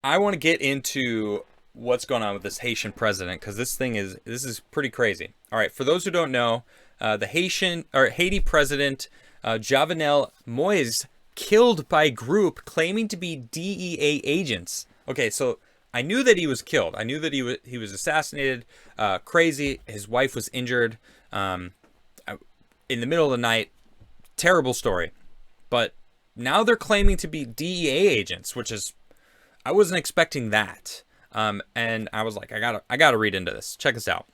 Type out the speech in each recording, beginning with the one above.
I want to get into what's going on with this Haitian president because this is pretty crazy. All right, for those who don't know, the Haiti president Jovenel Moise killed by group claiming to be DEA agents. Okay, so I knew that he was killed. I knew that he was assassinated. Crazy. His wife was injured in the middle of the night. Terrible story. But now they're claiming to be DEA agents, which is I wasn't expecting that. And I was like, I gotta read into this. Check this out.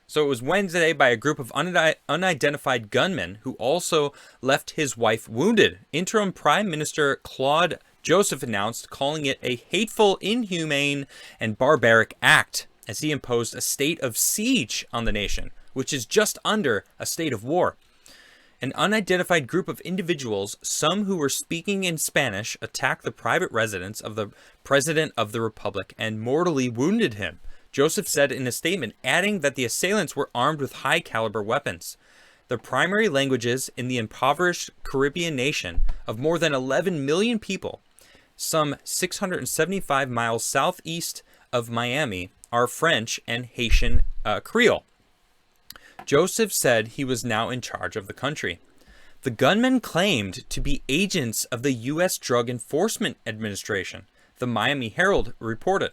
So it was Wednesday by a group of unidentified gunmen who also left his wife wounded. Interim Prime Minister Claude Joseph announced, calling it a hateful, inhumane, and barbaric act as he imposed a state of siege on the nation, which is just under a state of war. An unidentified group of individuals, some who were speaking in Spanish, attacked the private residence of the President of the Republic and mortally wounded him, Joseph said in a statement, adding that the assailants were armed with high-caliber weapons. The primary languages in the impoverished Caribbean nation of more than 11 million people, some 675 miles southeast of Miami, are French and Haitian Creole. Joseph said he was now in charge of the country. The gunmen claimed to be agents of the U.S. Drug Enforcement Administration, the Miami Herald reported.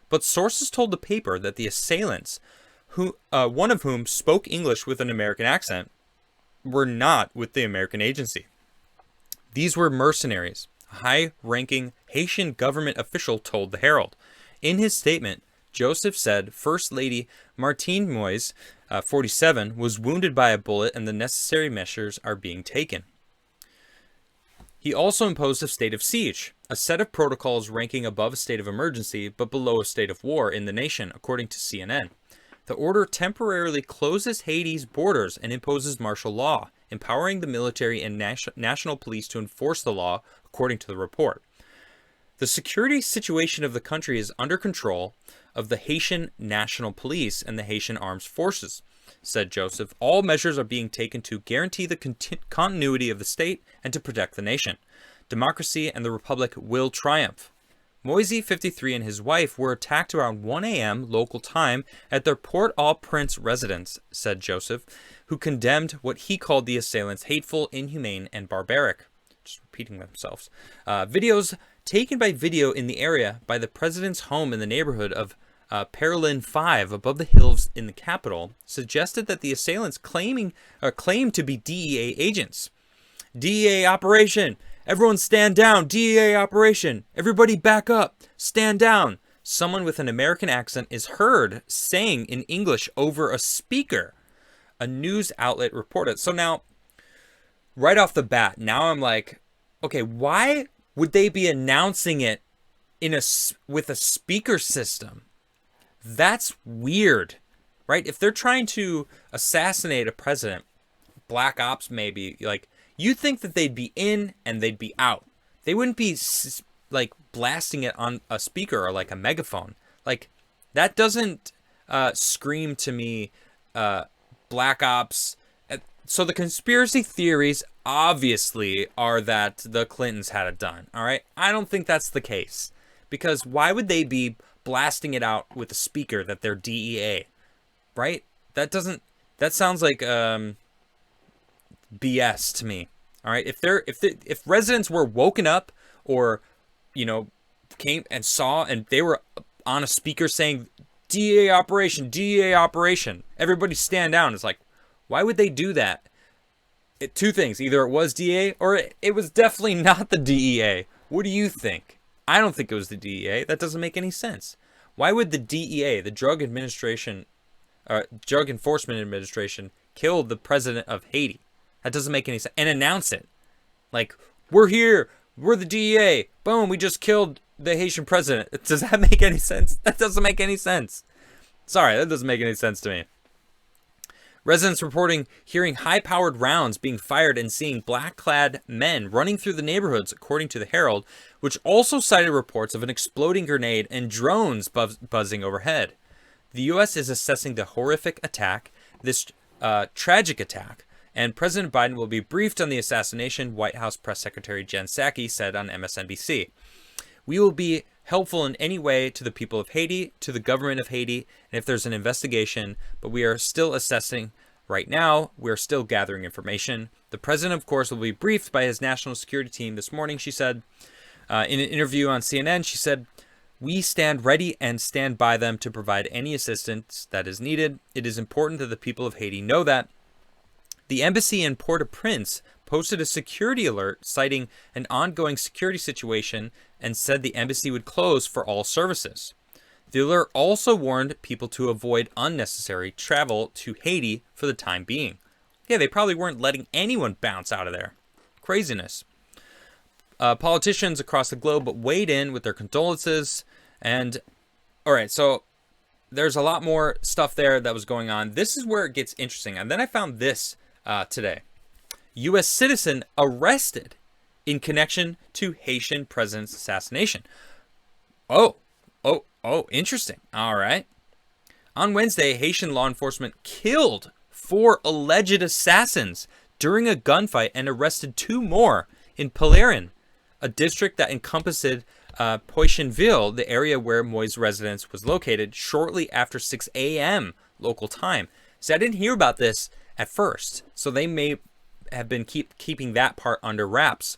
But sources told the paper that the assailants, one of whom spoke English with an American accent, were not with the American agency. These were mercenaries, a high-ranking Haitian government official told the Herald. In his statement, Joseph said First Lady Martine Moise, 47, was wounded by a bullet and the necessary measures are being taken. He also imposed a state of siege, a set of protocols ranking above a state of emergency but below a state of war in the nation, according to CNN. The order temporarily closes Haiti's borders and imposes martial law, empowering the military and national police to enforce the law, according to the report. The security situation of the country is under control of the Haitian National Police and the Haitian Armed Forces, said Joseph. All measures are being taken to guarantee the continuity of the state and to protect the nation. Democracy and the Republic will triumph. Moise, 53, and his wife were attacked around 1 a.m. local time at their Port-au-Prince residence, said Joseph, who condemned what he called the assailants hateful, inhumane, and barbaric. Just repeating themselves. Videos taken by video in the area by the president's home in the neighborhood of Pearlin 5 above the hills in the capital suggested that the assailants claimed to be DEA agents. DEA operation! Everyone stand down! DEA operation! Everybody back up! Stand down! Someone with an American accent is heard saying in English over a speaker, a news outlet reported. So now, right off the bat, now I'm like, okay, why would they be announcing it with a speaker system? That's weird, right? If they're trying to assassinate a president, black ops maybe, like, you think that they'd be in and they'd be out. They wouldn't be like blasting it on a speaker or like a megaphone. Like, that doesn't scream to me black ops. So the conspiracy theories obviously are that the Clintons had it done, all right? I don't think that's the case, because why would they be blasting it out with a speaker that they're DEA, right? That sounds like BS to me. All right, if residents were woken up or, came and saw and they were on a speaker saying DEA operation, everybody stand down. It's like, why would they do that? Two things: either it was DEA or it was definitely not the DEA. What do you think? I don't think it was the DEA. That doesn't make any sense. Why would the DEA, the Drug Enforcement Administration, kill the president of Haiti? That doesn't make any sense. And announce it. Like, we're here. We're the DEA. Boom, we just killed the Haitian president. Does that make any sense? That doesn't make any sense. Sorry, that doesn't make any sense to me. Residents reporting hearing high-powered rounds being fired and seeing black-clad men running through the neighborhoods, according to the Herald, which also cited reports of an exploding grenade and drones buzzing overhead. The U.S. is assessing the horrific attack, this tragic attack, and President Biden will be briefed on the assassination, White House Press Secretary Jen Psaki said on MSNBC. We will be helpful in any way to the people of Haiti, to the government of Haiti, and if there's an investigation, but we are still assessing right now. We're still gathering information. The president, of course, will be briefed by his national security team this morning, she said. In an interview on CNN, she said, "We stand ready and stand by them to provide any assistance that is needed. It is important that the people of Haiti know that." The embassy in Port-au-Prince posted a security alert citing an ongoing security situation and said the embassy would close for all services. The alert also warned people to avoid unnecessary travel to Haiti for the time being. Yeah, they probably weren't letting anyone bounce out of there. Craziness. Politicians across the globe weighed in with their condolences. And, all right, so there's a lot more stuff there that was going on. This is where it gets interesting. And then I found this today. U.S. citizen arrested in connection to Haitian president's assassination. Oh, interesting. All right. On Wednesday, Haitian law enforcement killed 4 alleged assassins during a gunfight and arrested 2 more in Pelerin, a district that encompassed Poichenville, the area where Moise' residence was located, shortly after 6 a.m. local time. So I didn't hear about this at first, so they may have been keeping that part under wraps.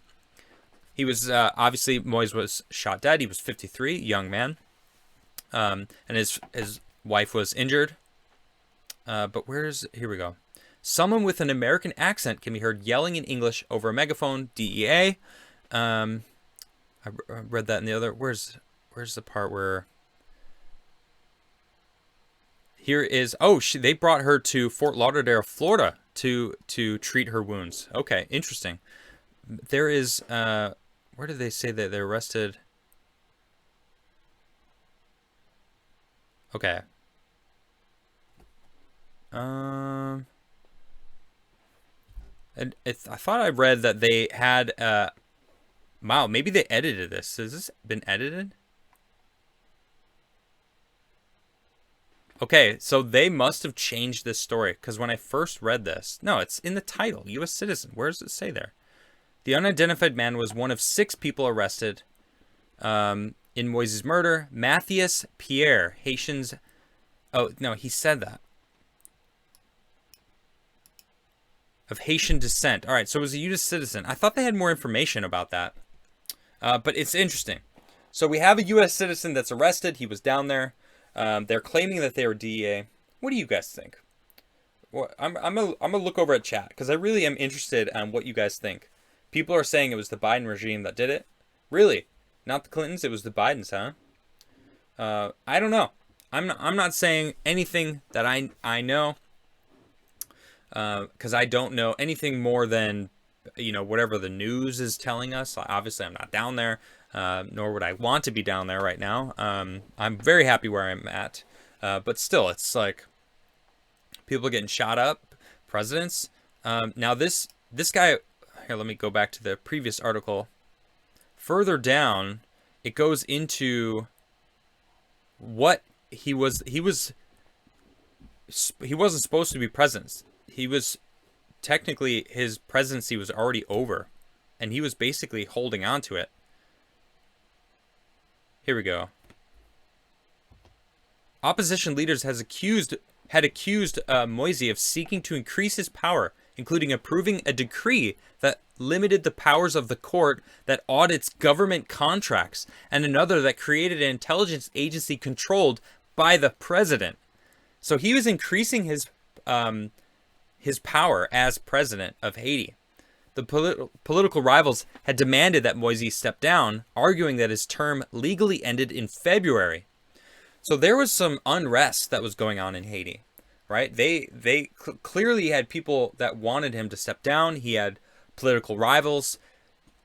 He was obviously, Moise was shot dead. He was 53, young man, and his wife was injured. But here we go. Someone with an American accent can be heard yelling in English over a megaphone. DEA. I read that in the other. Where's the part where? Here is. Oh, they brought her to Fort Lauderdale, Florida, to treat her wounds. Okay, interesting. There is. Where did they say that they arrested? Okay. And I thought I read that they had. Wow, maybe they edited this. Has this been edited? Okay, so they must have changed this story, because when I first read this, no, it's in the title, U.S. citizen. Where does it say there? The unidentified man was one of 6 people arrested in Moises' murder. Matthias Pierre, Haitians. Oh, no, he said that. Of Haitian descent. All right, so it was a U.S. citizen. I thought they had more information about that. But it's interesting. So we have a U.S. citizen that's arrested. He was down there. They're claiming that they were DEA. What do you guys think? Well, I'm gonna look over at chat, because I really am interested on what you guys think. People are saying it was the Biden regime that did it. Really? Not the Clintons? It was the Bidens, huh? I don't know. I'm not saying anything that I know, because I don't know anything more than, whatever the news is telling us. Obviously, I'm not down there, nor would I want to be down there right now. I'm very happy where I'm at, but still, it's like people getting shot up, presidents. Now this guy. Here, let me go back to the previous article. Further down, it goes into what he wasn't supposed to be president. He was technically, his presidency was already over, and he was basically holding on to it. Here we go. Opposition leaders had accused Moise of seeking to increase his power, including approving a decree that limited the powers of the court that audits government contracts, and another that created an intelligence agency controlled by the president. So he was increasing his power as president of Haiti. The political rivals had demanded that Moise step down, arguing that his term legally ended in February. So there was some unrest that was going on in Haiti, right? They clearly had people that wanted him to step down. He had political rivals.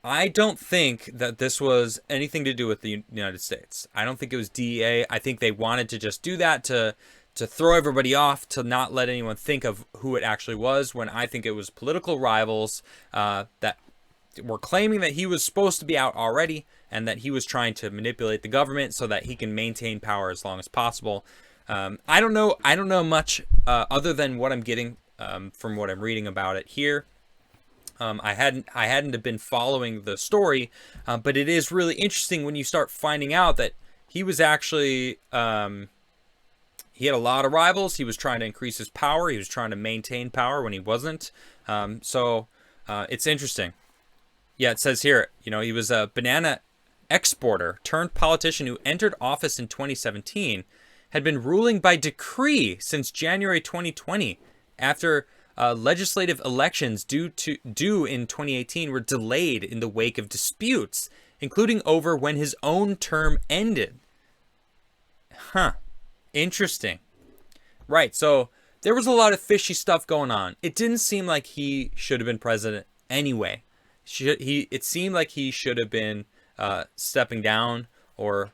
I don't think that this was anything to do with the United States. I don't think it was DEA. I think they wanted to just do that to throw everybody off, to not let anyone think of who it actually was, when I think it was political rivals that were claiming that he was supposed to be out already, and that he was trying to manipulate the government so that he can maintain power as long as possible. I don't know much other than what I'm getting from what I'm reading about it here. I hadn't been following the story, but it is really interesting when you start finding out that he was actually he had a lot of rivals. He was trying to increase his power. He was trying to maintain power when he wasn't. It's interesting. Yeah, it says here, he was a banana exporter turned politician who entered office in 2017, had been ruling by decree since January 2020 after legislative elections due in 2018 were delayed in the wake of disputes, including over when his own term ended. Huh. Interesting. Right, so there was a lot of fishy stuff going on. It didn't seem like he should have been president anyway. It seemed like he should have been stepping down, or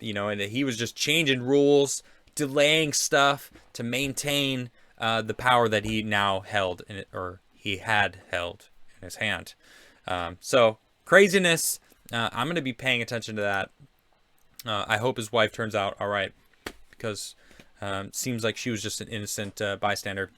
and he was just changing rules, delaying stuff to maintain the power that he now held he had held in his hand. So craziness. I'm going to be paying attention to that. I hope his wife turns out all right, because seems like she was just an innocent bystander.